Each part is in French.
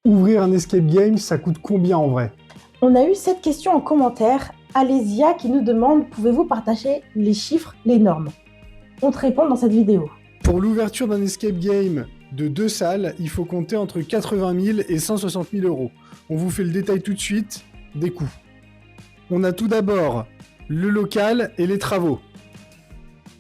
Ouvrir un escape game, ça coûte combien en vrai? On a eu cette question en commentaire. Alésia qui nous demande: pouvez-vous partager les chiffres, les normes? On te répond dans cette vidéo. Pour l'ouverture d'un escape game de 2 salles, il faut compter entre 80 000 et 160 000 euros. On vous fait le détail tout de suite des coûts. On a tout d'abord le local et les travaux.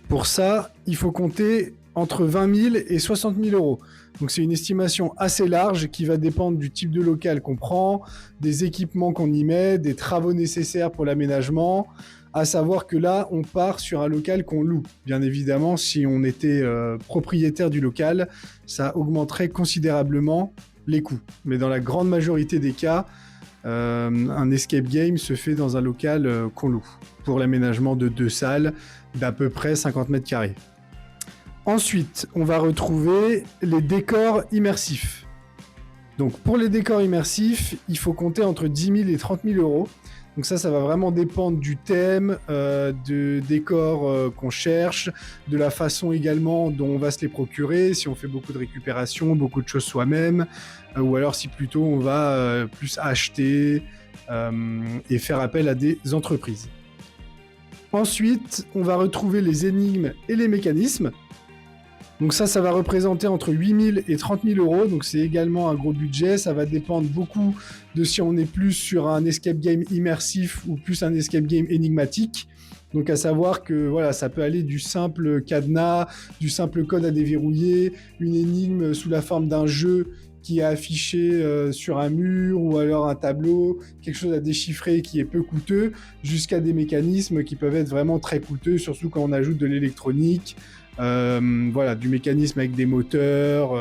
Pour ça, il faut compter entre 20 000 et 60 000 euros. Donc c'est une estimation assez large qui va dépendre du type de local qu'on prend, des équipements qu'on y met, des travaux nécessaires pour l'aménagement. À savoir que là, on part sur un local qu'on loue. Bien évidemment, si on était propriétaire du local, ça augmenterait considérablement les coûts. Mais dans la grande majorité des cas, un escape game se fait dans un local qu'on loue pour l'aménagement de 2 salles d'à peu près 50 mètres carrés. Ensuite, on va retrouver les décors immersifs. Donc pour les décors immersifs, il faut compter entre 10 000 et 30 000 euros. Donc ça va vraiment dépendre du thème, de décors qu'on cherche, de la façon également dont on va se les procurer, si on fait beaucoup de récupération, beaucoup de choses soi-même, ou alors si plutôt on va plus acheter et faire appel à des entreprises. Ensuite, on va retrouver les énigmes et les mécanismes. Donc ça va représenter entre 8 000 et 30 000 euros, donc c'est également un gros budget. Ça va dépendre beaucoup de si on est plus sur un escape game immersif ou plus un escape game énigmatique. Donc à savoir que voilà, ça peut aller du simple cadenas, du simple code à déverrouiller, une énigme sous la forme d'un jeu qui est affiché sur un mur ou alors un tableau, quelque chose à déchiffrer qui est peu coûteux, jusqu'à des mécanismes qui peuvent être vraiment très coûteux, surtout quand on ajoute de l'électronique. Voilà, du mécanisme avec des moteurs,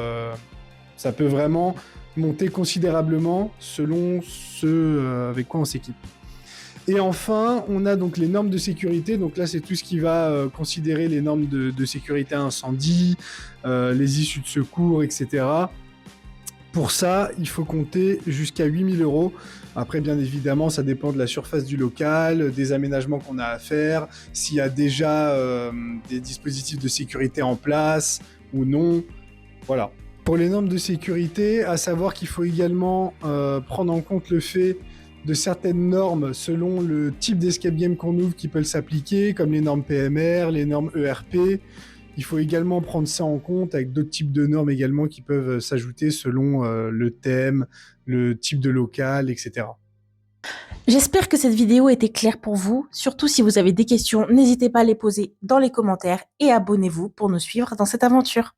ça peut vraiment monter considérablement selon ce avec quoi on s'équipe. Et enfin, on a donc les normes de sécurité. Donc là, c'est tout ce qui va considérer les normes de sécurité incendie, les issues de secours, etc. Pour ça, il faut compter jusqu'à 8 000 euros. Après, bien évidemment, ça dépend de la surface du local, des aménagements qu'on a à faire, s'il y a déjà des dispositifs de sécurité en place ou non. Voilà. Pour les normes de sécurité, à savoir qu'il faut également prendre en compte le fait de certaines normes selon le type d'escape game qu'on ouvre qui peuvent s'appliquer, comme les normes PMR, les normes ERP. Il faut également prendre ça en compte avec d'autres types de normes également qui peuvent s'ajouter selon le thème, le type de local, etc. J'espère que cette vidéo était claire pour vous. Surtout si vous avez des questions, n'hésitez pas à les poser dans les commentaires et abonnez-vous pour nous suivre dans cette aventure.